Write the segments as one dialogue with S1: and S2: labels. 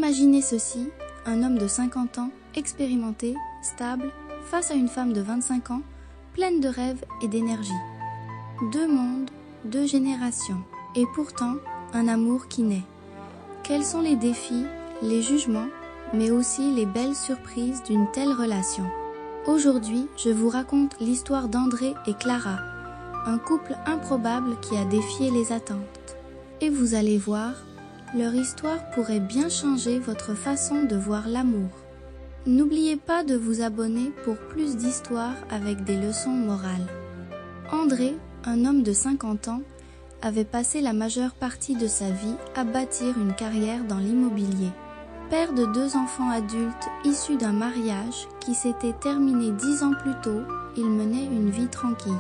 S1: Imaginez ceci, un homme de 50 ans, expérimenté, stable, face à une femme de 25 ans, pleine de rêves et d'énergie. Deux mondes, deux générations, et pourtant un amour qui naît. Quels sont les défis, les jugements, mais aussi les belles surprises d'une telle relation? Aujourd'hui, je vous raconte l'histoire d'André et Clara, un couple improbable qui a défié les attentes. Et vous allez voir, leur histoire pourrait bien changer votre façon de voir l'amour. N'oubliez pas de vous abonner pour plus d'histoires avec des leçons morales. André, un homme de 50 ans, avait passé la majeure partie de sa vie à bâtir une carrière dans l'immobilier. Père de 2 enfants adultes issus d'un mariage qui s'était terminé 10 ans plus tôt, il menait une vie tranquille.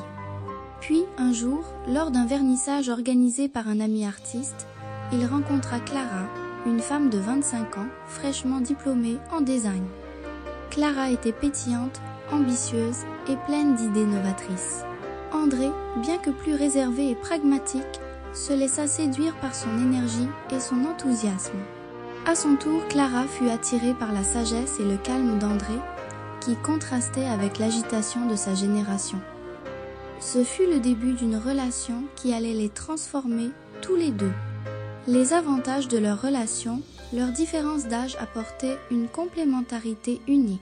S1: Puis, un jour, lors d'un vernissage organisé par un ami artiste, il rencontra Clara, une femme de 25 ans, fraîchement diplômée en design. Clara était pétillante, ambitieuse et pleine d'idées novatrices. André, bien que plus réservé et pragmatique, se laissa séduire par son énergie et son enthousiasme. À son tour, Clara fut attirée par la sagesse et le calme d'André, qui contrastait avec l'agitation de sa génération. Ce fut le début d'une relation qui allait les transformer tous les deux. Les avantages de leur relation, leur différence d'âge apportaient une complémentarité unique.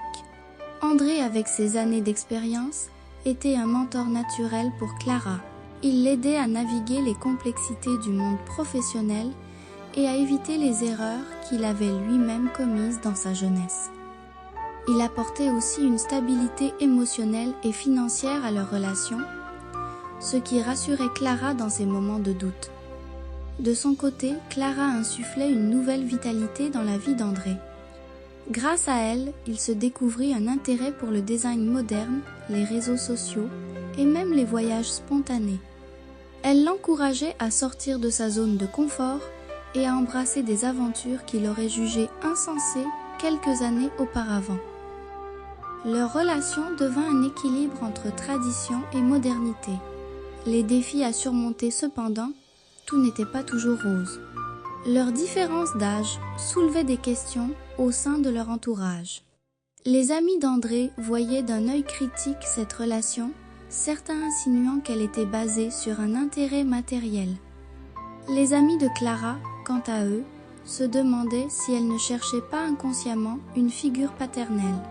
S1: André, avec ses années d'expérience, était un mentor naturel pour Clara. Il l'aidait à naviguer les complexités du monde professionnel et à éviter les erreurs qu'il avait lui-même commises dans sa jeunesse. Il apportait aussi une stabilité émotionnelle et financière à leur relation, ce qui rassurait Clara dans ses moments de doute. De son côté, Clara insufflait une nouvelle vitalité dans la vie d'André. Grâce à elle, il se découvrit un intérêt pour le design moderne, les réseaux sociaux et même les voyages spontanés. Elle l'encourageait à sortir de sa zone de confort et à embrasser des aventures qu'il aurait jugées insensées quelques années auparavant. Leur relation devint un équilibre entre tradition et modernité. Les défis à surmonter cependant, tout n'était pas toujours rose. Leur différence d'âge soulevait des questions au sein de leur entourage. Les amis d'André voyaient d'un œil critique cette relation, certains insinuant qu'elle était basée sur un intérêt matériel. Les amis de Clara, quant à eux, se demandaient si elle ne cherchait pas inconsciemment une figure paternelle.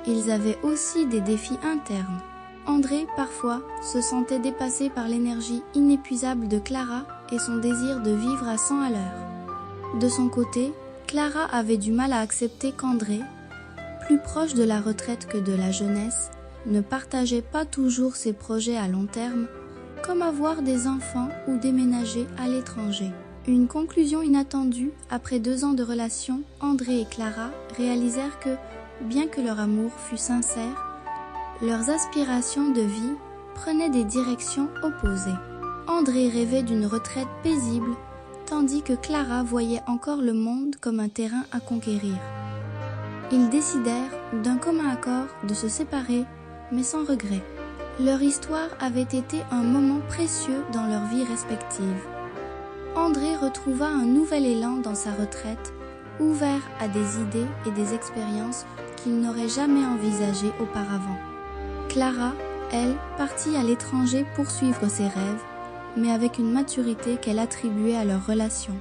S1: Ils avaient aussi des défis internes. André, parfois, se sentait dépassé par l'énergie inépuisable de Clara et son désir de vivre à 100 à l'heure. De son côté, Clara avait du mal à accepter qu'André, plus proche de la retraite que de la jeunesse, ne partageait pas toujours ses projets à long terme, comme avoir des enfants ou déménager à l'étranger. Une conclusion inattendue, après 2 ans de relation, André et Clara réalisèrent que, bien que leur amour fût sincère, leurs aspirations de vie prenaient des directions opposées. André rêvait d'une retraite paisible, tandis que Clara voyait encore le monde comme un terrain à conquérir. Ils décidèrent, d'un commun accord, de se séparer, mais sans regret. Leur histoire avait été un moment précieux dans leur vie respective. André retrouva un nouvel élan dans sa retraite, ouvert à des idées et des expériences qu'il n'aurait jamais envisagées auparavant. Clara, elle, partit à l'étranger poursuivre ses rêves, mais avec une maturité qu'elle attribuait à leur relation.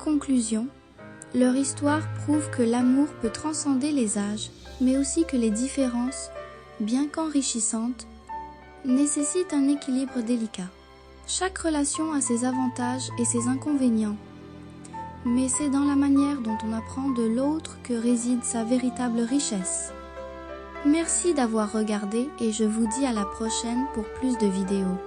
S1: Conclusion, leur histoire prouve que l'amour peut transcender les âges, mais aussi que les différences, bien qu'enrichissantes, nécessitent un équilibre délicat. Chaque relation a ses avantages et ses inconvénients, mais c'est dans la manière dont on apprend de l'autre que réside sa véritable richesse. Merci d'avoir regardé et je vous dis à la prochaine pour plus de vidéos.